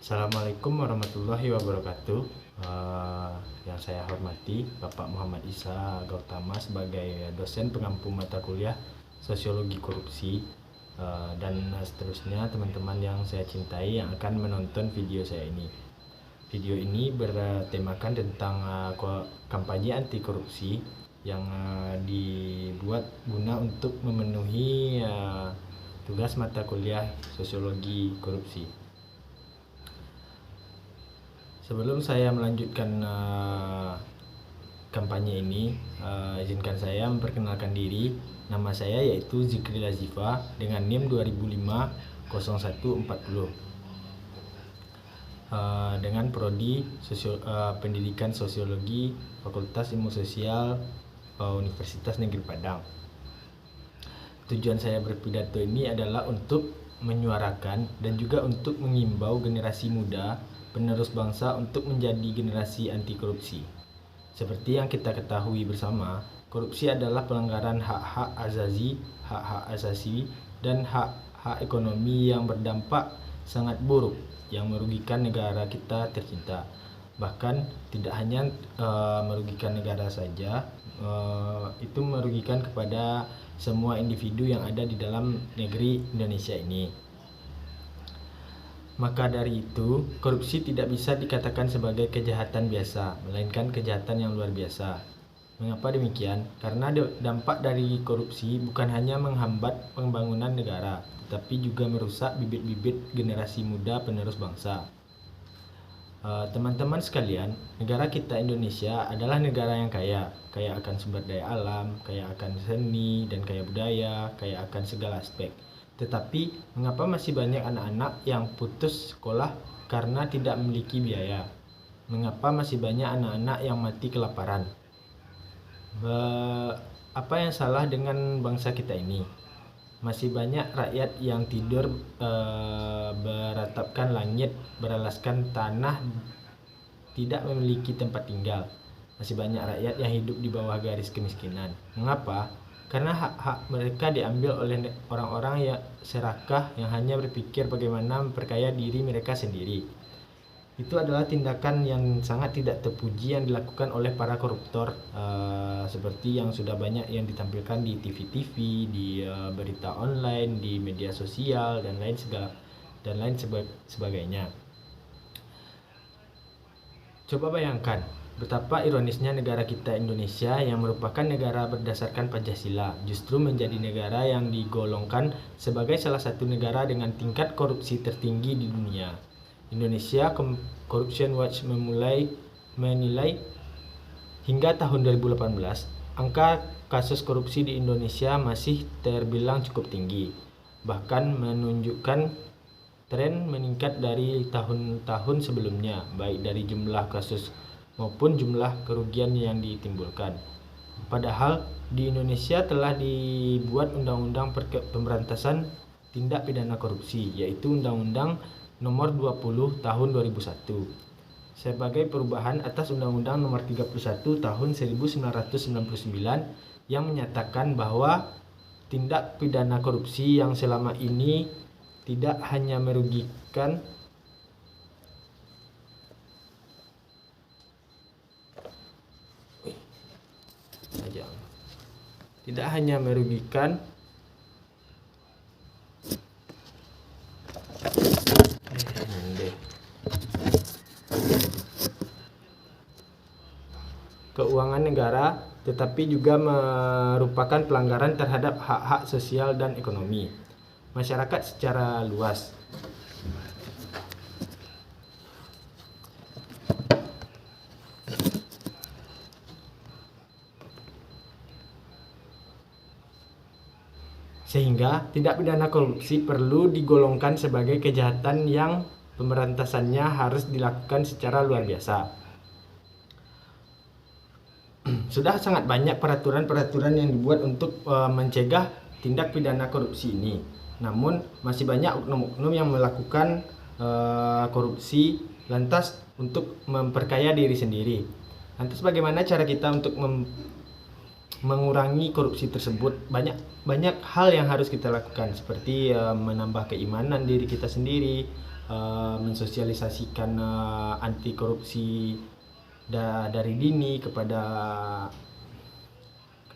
Assalamualaikum warahmatullahi wabarakatuh. Yang saya hormati Bapak Muhammad Isa Gautama sebagai dosen pengampu mata kuliah Sosiologi Korupsi, dan seterusnya teman-teman yang saya cintai yang akan menonton video saya ini. Video ini bertemakan tentang kampanye anti korupsi yang dibuat guna untuk memenuhi tugas mata kuliah Sosiologi Korupsi. Sebelum saya melanjutkan kampanye ini, izinkan saya memperkenalkan diri. Nama saya yaitu Zikri Lazifa dengan NIM 2005-0140 dengan prodi Pendidikan Sosiologi Fakultas Ilmu Sosial Universitas Negeri Padang. Tujuan saya berpidato ini adalah untuk menyuarakan dan juga untuk mengimbau generasi muda penerus bangsa untuk menjadi generasi anti korupsi. Seperti yang kita ketahui bersama, korupsi adalah pelanggaran hak-hak asasi dan hak-hak ekonomi yang berdampak sangat buruk yang merugikan negara kita tercinta. Bahkan tidak hanya merugikan negara saja, itu merugikan kepada semua individu yang ada di dalam negeri Indonesia ini. Maka dari itu, korupsi tidak bisa dikatakan sebagai kejahatan biasa, melainkan kejahatan yang luar biasa. Mengapa demikian? Karena dampak dari korupsi bukan hanya menghambat pembangunan negara, tetapi juga merusak bibit-bibit generasi muda penerus bangsa. Teman-teman sekalian, negara kita Indonesia adalah negara yang kaya akan sumber daya alam, kaya akan seni dan kaya budaya, kaya akan segala aspek. Tetapi, mengapa masih banyak anak-anak yang putus sekolah karena tidak memiliki biaya? Mengapa masih banyak anak-anak yang mati kelaparan? Apa yang salah dengan bangsa kita ini? Masih banyak rakyat yang tidur beratapkan langit, beralaskan tanah, tidak memiliki tempat tinggal. Masih banyak rakyat yang hidup di bawah garis kemiskinan. Mengapa? Karena hak-hak mereka diambil oleh orang-orang yang serakah yang hanya berpikir bagaimana memperkaya diri mereka sendiri. Itu adalah tindakan yang sangat tidak terpuji yang dilakukan oleh para koruptor, seperti yang sudah banyak yang ditampilkan di TV-TV, di berita online, di media sosial dan lain sebagainya. Coba bayangkan betapa ironisnya negara kita Indonesia yang merupakan negara berdasarkan Pancasila justru menjadi negara yang digolongkan sebagai salah satu negara dengan tingkat korupsi tertinggi di dunia. Indonesia Corruption Watch menilai hingga tahun 2018 angka kasus korupsi di Indonesia masih terbilang cukup tinggi, bahkan menunjukkan tren meningkat dari tahun-tahun sebelumnya, baik dari jumlah kasus maupun jumlah kerugian yang ditimbulkan. Padahal di Indonesia telah dibuat Undang-Undang Pemberantasan Tindak Pidana Korupsi, yaitu Undang-Undang Nomor 20 Tahun 2001, sebagai perubahan atas Undang-Undang Nomor 31 Tahun 1999 yang menyatakan bahwa tindak pidana korupsi yang selama ini tidak hanya merugikan keuangan negara, tetapi juga merupakan pelanggaran terhadap hak-hak sosial dan ekonomi masyarakat secara luas. Sehingga tindak pidana korupsi perlu digolongkan sebagai kejahatan yang pemberantasannya harus dilakukan secara luar biasa. Sudah sangat banyak peraturan-peraturan yang dibuat untuk mencegah tindak pidana korupsi ini. Namun masih banyak oknum-oknum yang melakukan korupsi lantas untuk memperkaya diri sendiri. Lantas bagaimana cara kita untuk mengurangi korupsi tersebut? Banyak hal yang harus kita lakukan, seperti menambah keimanan diri kita sendiri, mensosialisasikan anti korupsi dari dini kepada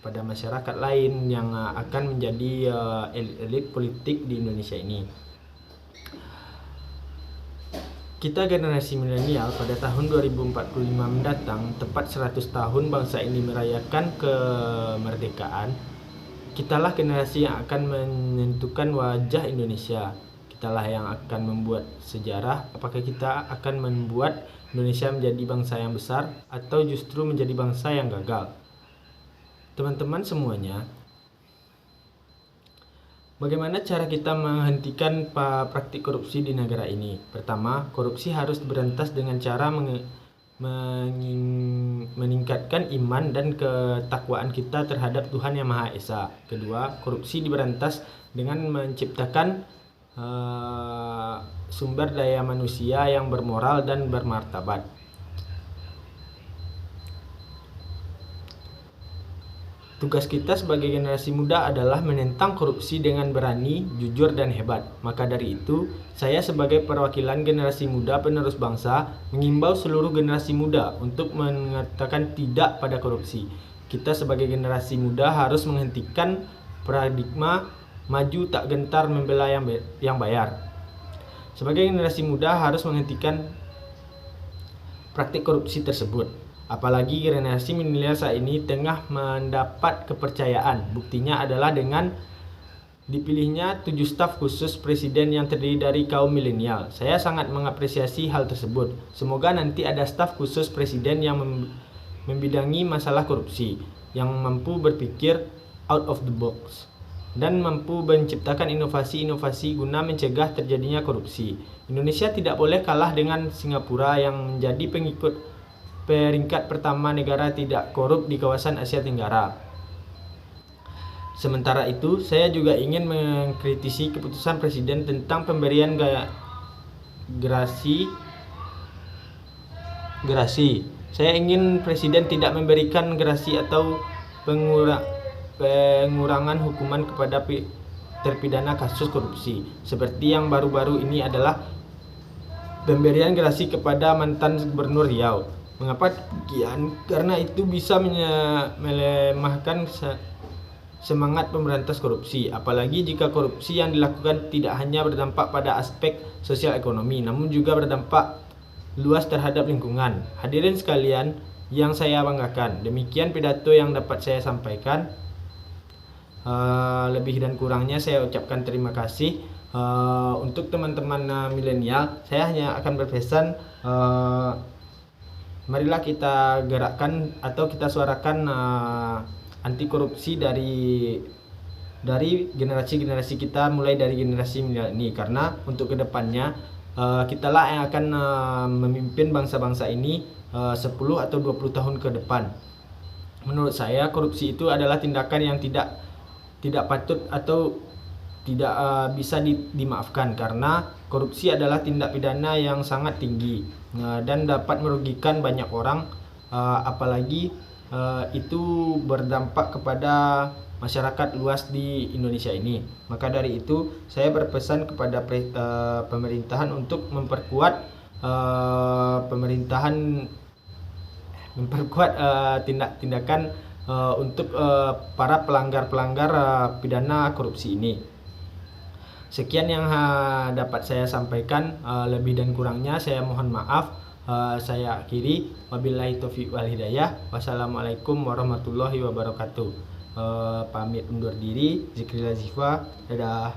masyarakat lain yang akan menjadi elit politik di Indonesia ini. Kita generasi milenial pada tahun 2045 mendatang, tepat 100 tahun bangsa ini merayakan kemerdekaan. Kitalah generasi yang akan menentukan wajah Indonesia. Kitalah yang akan membuat sejarah. Apakah kita akan membuat Indonesia menjadi bangsa yang besar atau justru menjadi bangsa yang gagal? Teman-teman semuanya, bagaimana cara kita menghentikan praktik korupsi di negara ini? Pertama, korupsi harus berantas dengan cara meningkatkan iman dan ketakwaan kita terhadap Tuhan Yang Maha Esa. Kedua, korupsi diberantas dengan menciptakan sumber daya manusia yang bermoral dan bermartabat. Tugas kita sebagai generasi muda adalah menentang korupsi dengan berani, jujur, dan hebat. Maka dari itu, saya sebagai perwakilan generasi muda penerus bangsa mengimbau seluruh generasi muda untuk mengatakan tidak pada korupsi. Kita sebagai generasi muda harus menghentikan paradigma maju tak gentar membela yang bayar. Sebagai generasi muda harus menghentikan praktik korupsi tersebut. Apalagi generasi milenial saat ini tengah mendapat kepercayaan. Buktinya adalah dengan dipilihnya 7 staf khusus presiden yang terdiri dari kaum milenial. Saya sangat mengapresiasi hal tersebut. Semoga nanti ada staf khusus presiden yang membidangi masalah korupsi, yang mampu berpikir out of the box dan mampu menciptakan inovasi-inovasi guna mencegah terjadinya korupsi. Indonesia tidak boleh kalah dengan Singapura yang menjadi pengikut peringkat pertama negara tidak korup di kawasan Asia Tenggara. Sementara itu, saya juga ingin mengkritisi keputusan Presiden tentang pemberian gerasi. Saya ingin Presiden tidak memberikan gerasi atau pengurangan hukuman kepada terpidana kasus korupsi. Seperti yang baru-baru ini adalah pemberian gerasi kepada mantan Gubernur Riau. Mengapa demikian? Karena itu bisa melemahkan semangat pemberantas korupsi. Apalagi jika korupsi yang dilakukan tidak hanya berdampak pada aspek sosial ekonomi, namun juga berdampak luas terhadap lingkungan. Hadirin sekalian yang saya banggakan, demikian pidato yang dapat saya sampaikan. Lebih dan kurangnya saya ucapkan terima kasih. Untuk teman-teman milenial, saya hanya akan berpesan, marilah kita gerakkan atau kita suarakan anti korupsi dari generasi-generasi kita, mulai dari generasi milenial ini, karena untuk kedepannya kitalah yang akan memimpin bangsa-bangsa ini 10 atau 20 tahun ke depan. Menurut saya korupsi itu adalah tindakan yang tidak patut atau tidak bisa dimaafkan, karena korupsi adalah tindak pidana yang sangat tinggi dan dapat merugikan banyak orang, apalagi itu berdampak kepada masyarakat luas di Indonesia ini. Maka dari itu saya berpesan kepada pemerintahan untuk memperkuat tindak-tindakan untuk para pelanggar pidana korupsi ini. Sekian yang dapat saya sampaikan, lebih dan kurangnya saya mohon maaf. Saya akhiri, wabillahi taufiq wal hidayah. Wassalamualaikum warahmatullahi wabarakatuh. Pamit undur diri, Zikril Lazifa, dadah.